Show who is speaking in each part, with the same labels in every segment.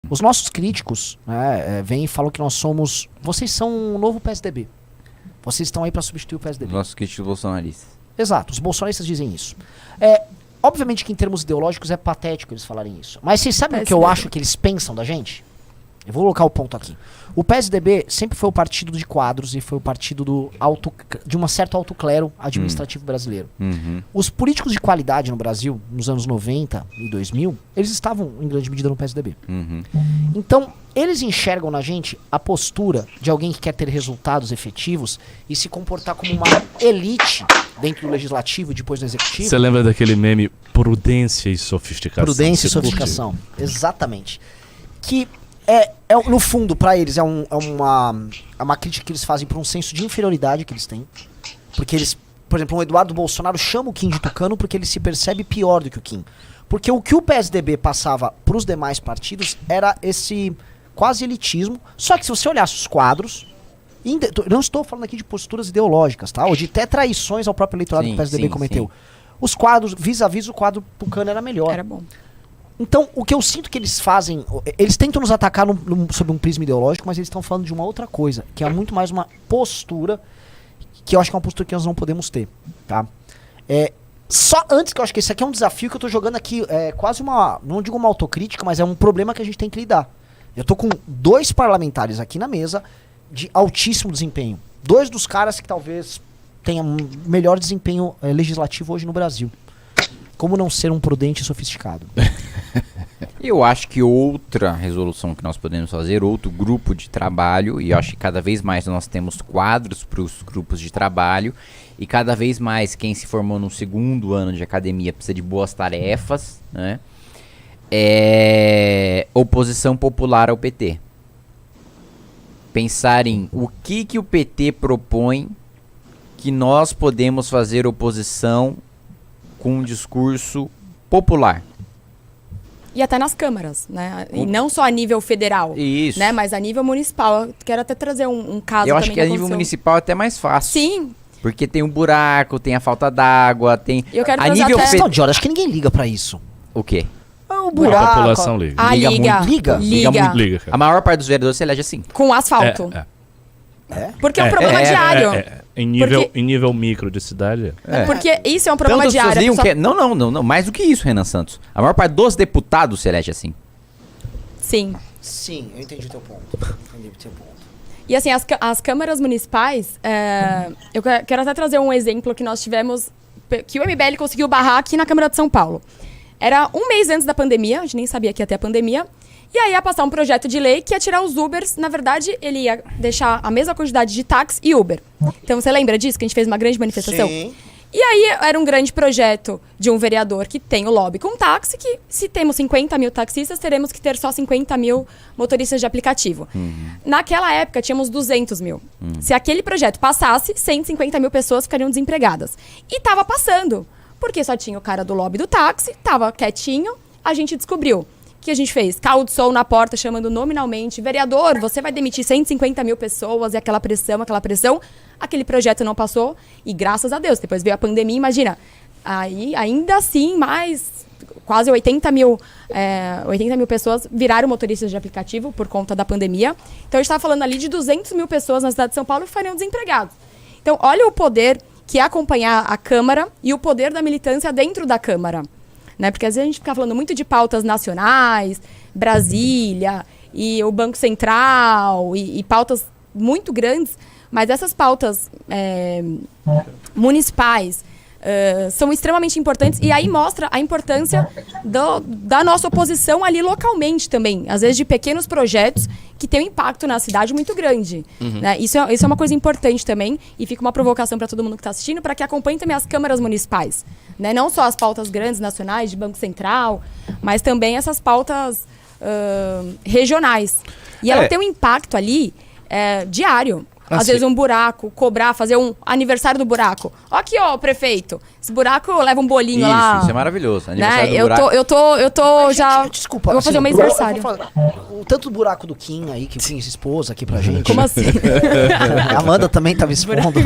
Speaker 1: Os nossos críticos, né, vêm e falam que nós somos... Vocês são um novo PSDB. Vocês estão aí para substituir o PSDB.
Speaker 2: Os nossos críticos bolsonaristas.
Speaker 1: Exato, os bolsonaristas dizem isso. Obviamente que em termos ideológicos é patético eles falarem isso. Mas vocês sabem o que eu acho que eles pensam da gente? Eu vou colocar o ponto aqui. O PSDB sempre foi o partido de quadros e foi o partido de um certo alto clero administrativo brasileiro. Os políticos de qualidade no Brasil, nos anos 90 e 2000, eles estavam em grande medida no PSDB. Então, eles enxergam na gente a postura de alguém que quer ter resultados efetivos e se comportar como uma elite dentro do legislativo e depois do executivo.
Speaker 3: Você lembra daquele meme prudência e sofisticação?
Speaker 1: Prudência e sofisticação, exatamente. Que no fundo, para eles, é uma crítica que eles fazem por um senso de inferioridade que eles têm. Porque eles, por exemplo, o Eduardo Bolsonaro chama o Kim de tucano porque ele se percebe pior do que o Kim. Porque o que o PSDB passava pros demais partidos era esse quase elitismo. Só que se você olhasse os quadros, não estou falando aqui de posturas ideológicas, tá? Ou de até traições ao próprio eleitorado que o PSDB cometeu. Sim. Os quadros, vis-a-vis o quadro tucano era melhor.
Speaker 4: Era bom.
Speaker 1: Então, o que eu sinto que eles fazem, eles tentam nos atacar sob um prisma ideológico, mas eles estão falando de uma outra coisa, que é muito mais uma postura, que eu acho que é uma postura que nós não podemos ter, tá? Só antes, que eu acho que esse aqui é um desafio que eu tô jogando aqui, quase não digo uma autocrítica, mas é um problema que a gente tem que lidar. Eu tô com 2 parlamentares aqui na mesa de altíssimo desempenho. 2 dos caras que talvez tenham melhor desempenho legislativo hoje no Brasil. Como não ser um prudente e sofisticado?
Speaker 2: Eu acho que outra resolução que nós podemos fazer, outro grupo de trabalho, e eu acho que cada vez mais nós temos quadros para os grupos de trabalho, e cada vez mais quem se formou no 2º ano de academia precisa de boas tarefas, né? Oposição popular ao PT. Pensar em o que o PT propõe que nós podemos fazer oposição com um discurso popular.
Speaker 4: E até nas câmaras, né? E não só a nível federal,
Speaker 2: isso,
Speaker 4: né? Mas a nível municipal. Eu quero até trazer um caso.
Speaker 2: Eu acho que a nível municipal é até mais fácil.
Speaker 4: Sim.
Speaker 2: Porque tem um buraco, tem a falta d'água, tem...
Speaker 4: Eu quero
Speaker 2: a nível
Speaker 1: acho que ninguém liga pra isso.
Speaker 2: O quê?
Speaker 1: O buraco.
Speaker 3: A população liga.
Speaker 4: Liga muito.
Speaker 2: Liga. A maior parte dos vereadores se elege assim.
Speaker 4: Com asfalto. Porque é um problema diário.
Speaker 3: Em nível micro de cidade.
Speaker 4: Porque isso é um problema diário.
Speaker 2: Não. Mais do que isso, Renan Santos. A maior parte dos deputados se elege assim.
Speaker 4: Sim.
Speaker 1: Sim, eu entendi o teu ponto.
Speaker 4: E assim, as câmaras municipais, eu quero até trazer um exemplo que nós tivemos, que o MBL conseguiu barrar aqui na Câmara de São Paulo. Era um mês antes da pandemia, a gente nem sabia que ia ter a pandemia. E aí ia passar um projeto de lei que ia tirar os Ubers. Na verdade, ele ia deixar a mesma quantidade de táxi e Uber. Então, você lembra disso? Que a gente fez uma grande manifestação?
Speaker 1: Sim.
Speaker 4: E aí, era um grande projeto de um vereador que tem o lobby com táxi, que se temos 50 mil taxistas, teremos que ter só 50 mil motoristas de aplicativo. Naquela época, tínhamos 200 mil. Se aquele projeto passasse, 150 mil pessoas ficariam desempregadas. E tava passando, porque só tinha o cara do lobby do táxi, tava quietinho, a gente descobriu. O que a gente fez? Carro de som na porta, chamando nominalmente. Vereador, você vai demitir 150 mil pessoas e aquela pressão. Aquele projeto não passou e graças a Deus. Depois veio a pandemia, imagina. Aí, ainda assim, mais quase 80 mil pessoas viraram motoristas de aplicativo por conta da pandemia. Então, a gente estava falando ali de 200 mil pessoas na cidade de São Paulo que ficariam desempregados. Então, olha o poder que é acompanhar a Câmara e o poder da militância dentro da Câmara. Né? Porque às vezes a gente fica falando muito de pautas nacionais, Brasília, e o Banco Central, e pautas muito grandes, mas essas pautas municipais são extremamente importantes, e aí mostra a importância da nossa oposição ali localmente também, às vezes de pequenos projetos que têm um impacto na cidade muito grande. Né? Isso é uma coisa importante também, e fica uma provocação para todo mundo que está assistindo, para que acompanhe também as câmaras municipais. Né? Não só as pautas grandes nacionais, de Banco Central, mas também essas pautas regionais. E ela tem um impacto ali diário. Às vezes um buraco, cobrar, fazer um aniversário do buraco. Ó aqui, ó, prefeito. Esse buraco leva um bolinho lá.
Speaker 2: Isso é maravilhoso.
Speaker 4: Aniversário do buraco. Eu tô já...
Speaker 1: Desculpa.
Speaker 4: Eu vou fazer um aniversário.
Speaker 1: o tanto buraco do Kim aí, que o Kim expôs aqui pra gente.
Speaker 4: Como assim?
Speaker 1: A Amanda também tava expondo.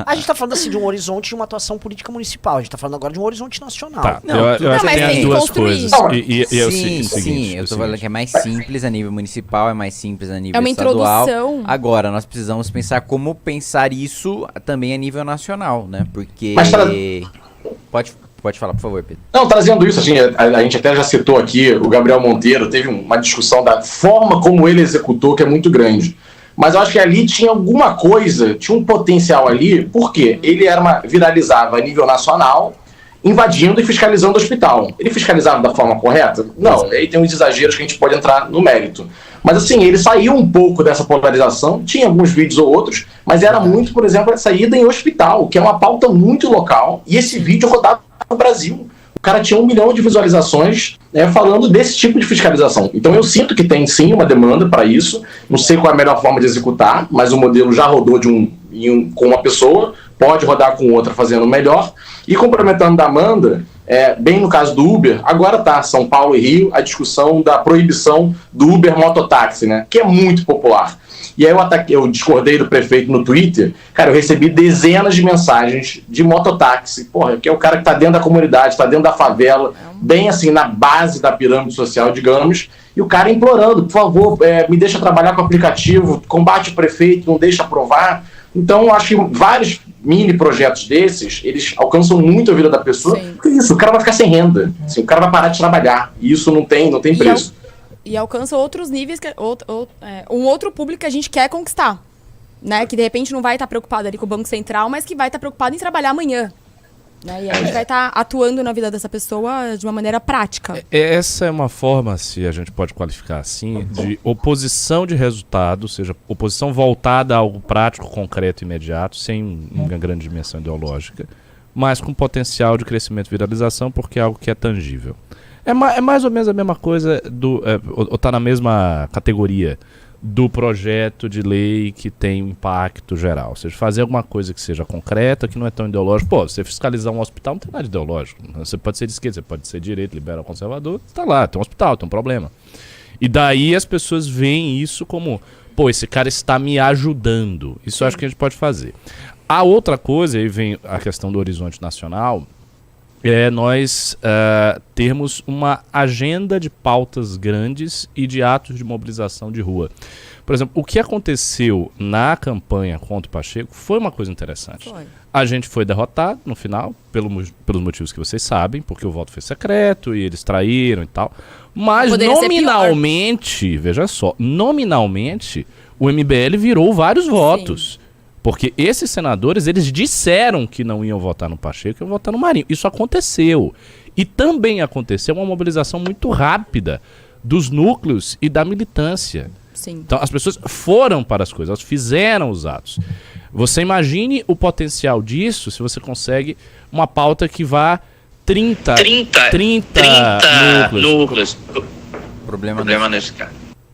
Speaker 1: A gente tá falando assim de um horizonte de uma atuação política municipal. A gente tá falando agora de um horizonte nacional.
Speaker 3: Tá,
Speaker 2: Não,
Speaker 3: eu acho que
Speaker 4: mas
Speaker 3: tem as
Speaker 4: tem que
Speaker 3: duas
Speaker 4: construir.
Speaker 3: coisas. E é o seguinte,
Speaker 2: eu tô falando que é mais simples a nível municipal, é mais simples a nível
Speaker 4: É uma
Speaker 2: estadual.
Speaker 4: introdução.
Speaker 2: Agora, nós precisamos pensar como pensar isso também a nível nacional, né? Porque...
Speaker 5: Mas
Speaker 2: Pode falar, por favor, Pedro.
Speaker 5: Não, trazendo isso, assim, a gente até já citou aqui, o Gabriel Monteiro teve uma discussão da forma como ele executou, que é muito grande. Mas eu acho que ali tinha alguma coisa, tinha um potencial ali, porque ele viralizava a nível nacional, invadindo e fiscalizando o hospital. Ele fiscalizava da forma correta? Não, aí tem uns exageros que a gente pode entrar no mérito. Mas assim, ele saiu um pouco dessa polarização, tinha alguns vídeos ou outros, mas era muito, por exemplo, essa ida em hospital, que é uma pauta muito local, e esse vídeo rodava no Brasil. O cara tinha 1 milhão de visualizações falando desse tipo de fiscalização. Então eu sinto que tem sim uma demanda para isso, não sei qual é a melhor forma de executar, mas o modelo já rodou com uma pessoa, pode rodar com outra fazendo melhor. E complementando da Amanda, bem no caso do Uber, agora tá São Paulo e Rio, a discussão da proibição do Uber mototáxi, né, que é muito popular. E aí eu discordei do prefeito no Twitter, cara, eu recebi dezenas de mensagens de mototáxi, porra, que é o cara que tá dentro da comunidade, tá dentro da favela, bem assim, na base da pirâmide social, digamos, e o cara implorando, por favor, me deixa trabalhar com o aplicativo, combate o prefeito, não deixa aprovar. Então, eu acho que vários mini projetos desses, eles alcançam muito a vida da pessoa,
Speaker 4: Sim.
Speaker 5: porque isso, o cara vai ficar sem renda, assim, o cara vai parar de trabalhar, e isso não tem preço.
Speaker 4: E alcança outros níveis, um outro público que a gente quer conquistar. Né? Que de repente não vai estar preocupado ali com o Banco Central, mas que vai estar preocupado em trabalhar amanhã. Né? E a gente vai estar atuando na vida dessa pessoa de uma maneira prática.
Speaker 3: Essa é uma forma, se a gente pode qualificar assim, de oposição de resultado, ou seja, oposição voltada a algo prático, concreto e imediato, sem uma grande dimensão ideológica, mas com potencial de crescimento e viralização, porque é algo que é tangível. É mais ou menos a mesma coisa, ou está na mesma categoria do projeto de lei que tem impacto geral. Ou seja, fazer alguma coisa que seja concreta, que não é tão ideológico. Pô, você fiscalizar um hospital não tem nada de ideológico. Você pode ser de esquerda, você pode ser de direita, liberal, conservador. Tá lá, tem um hospital, tem um problema. E daí as pessoas veem isso como, pô, esse cara está me ajudando. Isso eu acho que a gente pode fazer. A outra coisa, aí vem a questão do horizonte nacional, é nós termos uma agenda de pautas grandes e de atos de mobilização de rua. Por exemplo, o que aconteceu na campanha contra o Pacheco foi uma coisa interessante.
Speaker 4: Foi.
Speaker 3: A gente foi derrotado no final, pelos motivos que vocês sabem, porque o voto foi secreto e eles traíram e tal. Mas
Speaker 4: Poderia ser
Speaker 3: nominalmente, veja só, nominalmente o MBL virou vários votos. Porque esses senadores, eles disseram que não iam votar no Pacheco, iam votar no Marinho. Isso aconteceu. E também aconteceu uma mobilização muito rápida dos núcleos e da militância.
Speaker 4: Sim.
Speaker 3: Então as pessoas foram para as coisas, elas fizeram os atos. Você imagine o potencial disso se você consegue uma pauta que vá 30 núcleos.
Speaker 2: Problema nesse cara.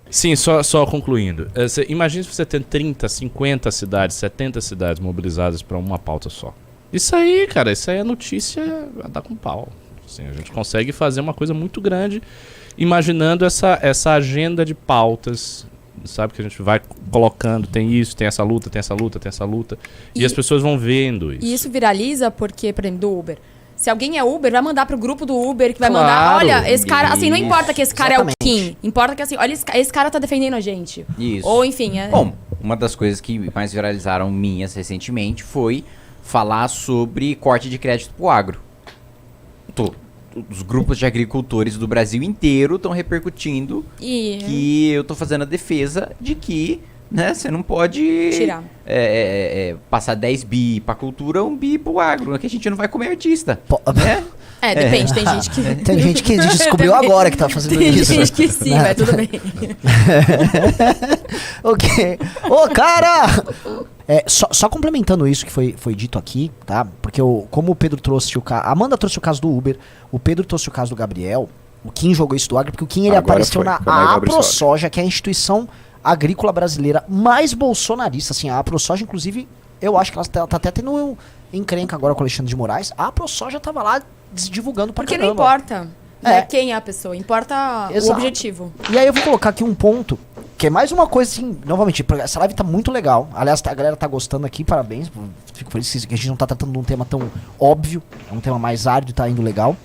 Speaker 3: Sim, só concluindo. Imagina se você tem 30, 50 cidades, 70 cidades mobilizadas para uma pauta só. Isso aí, cara, isso aí é notícia a dar com pau. Assim, a gente consegue fazer uma coisa muito grande imaginando essa agenda de pautas, sabe, que a gente vai colocando, tem isso, tem essa luta, tem essa luta, tem essa luta, e as pessoas vão vendo isso.
Speaker 4: E isso viraliza porque, por exemplo, do Uber. Se alguém é Uber, vai mandar pro grupo do Uber, que vai
Speaker 3: Claro,
Speaker 4: mandar, olha, esse cara, assim, não importa que esse cara
Speaker 1: Exatamente.
Speaker 4: é o Kim, importa que, assim, olha, esse cara tá defendendo a gente.
Speaker 2: Isso.
Speaker 4: Ou, enfim,
Speaker 2: Bom, uma das coisas que mais viralizaram minhas recentemente foi falar sobre corte de crédito pro agro. Os grupos de agricultores do Brasil inteiro estão repercutindo que eu tô fazendo a defesa de que, né, você não pode
Speaker 4: tirar.
Speaker 2: Passar 10 bi pra cultura, 1 bi pro agro, que a gente não vai comer artista. Né?
Speaker 4: Depende, tem gente que...
Speaker 1: Tem gente que descobriu agora que tá fazendo
Speaker 4: tem
Speaker 1: isso.
Speaker 4: Tem gente que sim, mas tudo bem.
Speaker 1: Ok. Ô, cara! Só complementando isso que foi dito aqui, tá? Porque como o Pedro trouxe o caso... A Amanda trouxe o caso do Uber, o Pedro trouxe o caso do Gabriel, o Kim jogou isso do agro, porque o Kim ele apareceu na AproSoja, que é a instituição agrícola brasileira mais bolsonarista. Assim, a AproSoja, inclusive, eu acho que ela tá até tendo encrenca agora com o Alexandre de Moraes. A AproSoja tava lá divulgando pra
Speaker 4: Porque
Speaker 1: caramba.
Speaker 4: não importa. Não é quem é a pessoa, importa o
Speaker 1: Exato.
Speaker 4: objetivo.
Speaker 1: E aí eu vou colocar aqui um ponto, que é mais uma coisa assim, novamente, essa live tá muito legal. Aliás, a galera tá gostando aqui, parabéns. Fico feliz que a gente não tá tratando de um tema tão óbvio, é um tema mais árduo e tá indo legal.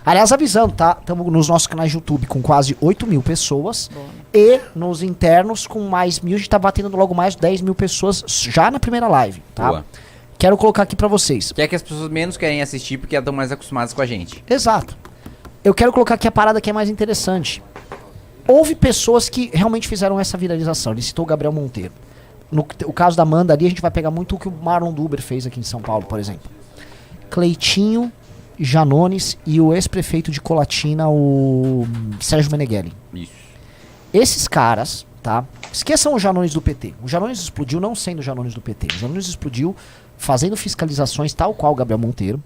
Speaker 1: Aliás, avisando, tá? Estamos nos nossos canais de YouTube com quase 8 mil pessoas. Bom. E nos internos com mais 1.000, a gente tá batendo logo mais 10 mil pessoas já na primeira live, tá?
Speaker 2: Boa.
Speaker 1: Quero colocar aqui pra vocês.
Speaker 2: Que é que as pessoas menos querem assistir porque elas estão mais acostumadas com a gente.
Speaker 1: Exato. Eu quero colocar aqui a parada que é mais interessante. Houve pessoas que realmente fizeram essa viralização. Ele citou o Gabriel Monteiro. O caso da Amanda ali, a gente vai pegar muito o que o Marlon Duber fez aqui em São Paulo, por exemplo. Cleitinho, Janones e o ex-prefeito de Colatina, o Sérgio Meneghelli.
Speaker 2: Isso.
Speaker 1: Esses caras, tá? Esqueçam o Janones do PT. O Janones explodiu não sendo o Janones do PT. O Janones explodiu fazendo fiscalizações tal qual o Gabriel Monteiro.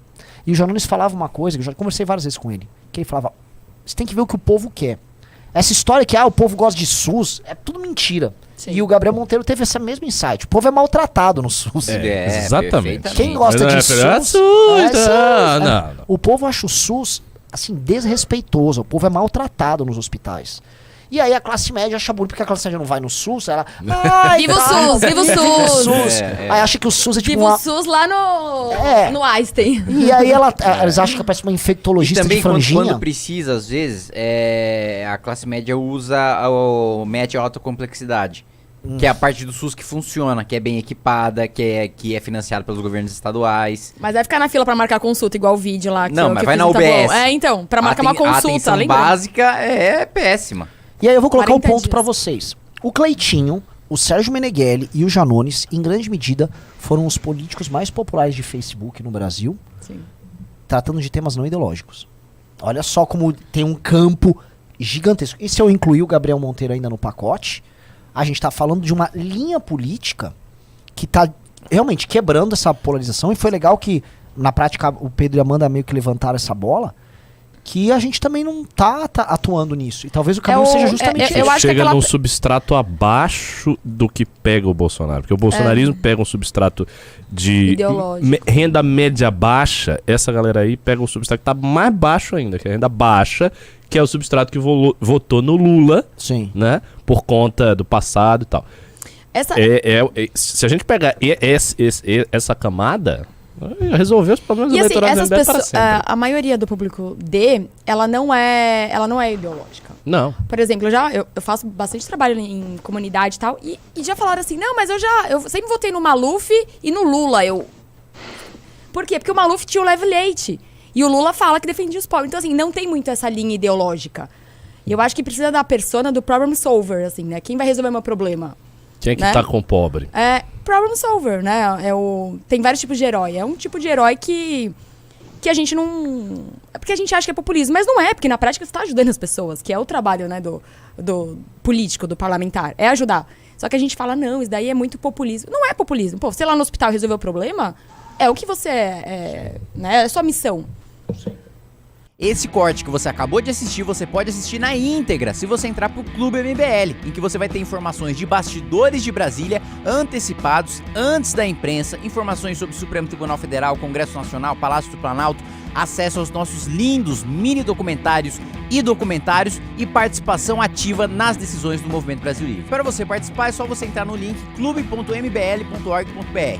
Speaker 1: E o Janones falava uma coisa, que eu já conversei várias vezes com ele. Que ele falava, você tem que ver o que o povo quer. Essa história que, o povo gosta de SUS, é tudo mentira. Sim. E o Gabriel Monteiro teve esse mesmo insight. O povo é maltratado no SUS.
Speaker 3: Exatamente.
Speaker 1: Quem gosta de SUS...
Speaker 3: Não.
Speaker 1: O povo acha o SUS, assim, desrespeitoso. O povo é maltratado nos hospitais. E aí a classe média acha bonito porque a classe média não vai no SUS, ela...
Speaker 4: Viva o SUS, viva o SUS!
Speaker 1: Aí acha que o SUS é tipo
Speaker 4: Viva o SUS lá no Einstein.
Speaker 1: E aí eles acham que parece uma infectologista
Speaker 2: também
Speaker 1: de franjinha.
Speaker 2: quando precisa, às vezes, a classe média usa o MET alta complexidade. Que é a parte do SUS que funciona, que é bem equipada, que é financiada pelos governos estaduais.
Speaker 4: Mas vai ficar na fila pra marcar consulta, igual o vídeo lá.
Speaker 2: Não, mas vai na UBS.
Speaker 4: Então, pra marcar uma consulta.
Speaker 2: A atenção básica é péssima.
Speaker 1: E aí eu vou colocar um ponto
Speaker 4: dias.
Speaker 1: pra vocês. O Cleitinho, o Sérgio Meneghelli e o Janones, em grande medida, foram os políticos mais populares de Facebook no Brasil, tratando de temas não ideológicos. Olha só como tem um campo gigantesco. E se eu incluir o Gabriel Monteiro ainda no pacote, a gente tá falando de uma linha política que tá realmente quebrando essa polarização. E foi legal que, na prática, o Pedro e a Amanda meio que levantaram essa bola, que a gente também não tá atuando nisso. E talvez o caminho seja justamente isso.
Speaker 4: Eu acho
Speaker 3: chega
Speaker 4: que
Speaker 3: num substrato abaixo do que pega o Bolsonaro. Porque o bolsonarismo pega um substrato de renda média baixa. Essa galera aí pega um substrato que tá mais baixo ainda, que é a renda baixa, que é o substrato que votou no Lula, né? Por conta do passado e tal. Se a gente pegar essa camada... resolver os problemas eleitorais do MBL para sempre.
Speaker 4: A maioria do público ela não é ideológica.
Speaker 3: Não.
Speaker 4: Por exemplo, eu faço bastante trabalho em comunidade e tal, e já falaram assim, não, mas eu sempre votei no Maluf e no Lula. Por quê? Porque o Maluf tinha o leve leite. E o Lula fala que defendia os pobres. Então, assim, não tem muito essa linha ideológica. E eu acho que precisa da persona do problem solver, assim, né? Quem vai resolver o meu problema?
Speaker 3: Quem é que tá com o pobre?
Speaker 4: Problem solver, né? Tem vários tipos de herói. É um tipo de herói que a gente não... É porque a gente acha que é populismo, mas não é, porque na prática você tá ajudando as pessoas, que é o trabalho, né, do político, do parlamentar, é ajudar. Só que a gente fala, não, isso daí é muito populismo. Não é populismo. Pô, você lá no hospital resolver o problema, é o que você né? É sua missão.
Speaker 2: Esse corte que você acabou de assistir, você pode assistir na íntegra se você entrar pro Clube MBL, em que você vai ter informações de bastidores de Brasília, antecipados, antes da imprensa, informações sobre o Supremo Tribunal Federal, Congresso Nacional, Palácio do Planalto, acesso aos nossos lindos mini documentários e documentários e participação ativa nas decisões do Movimento Brasil Livre. Para você participar é só você entrar no link clube.mbl.org.br.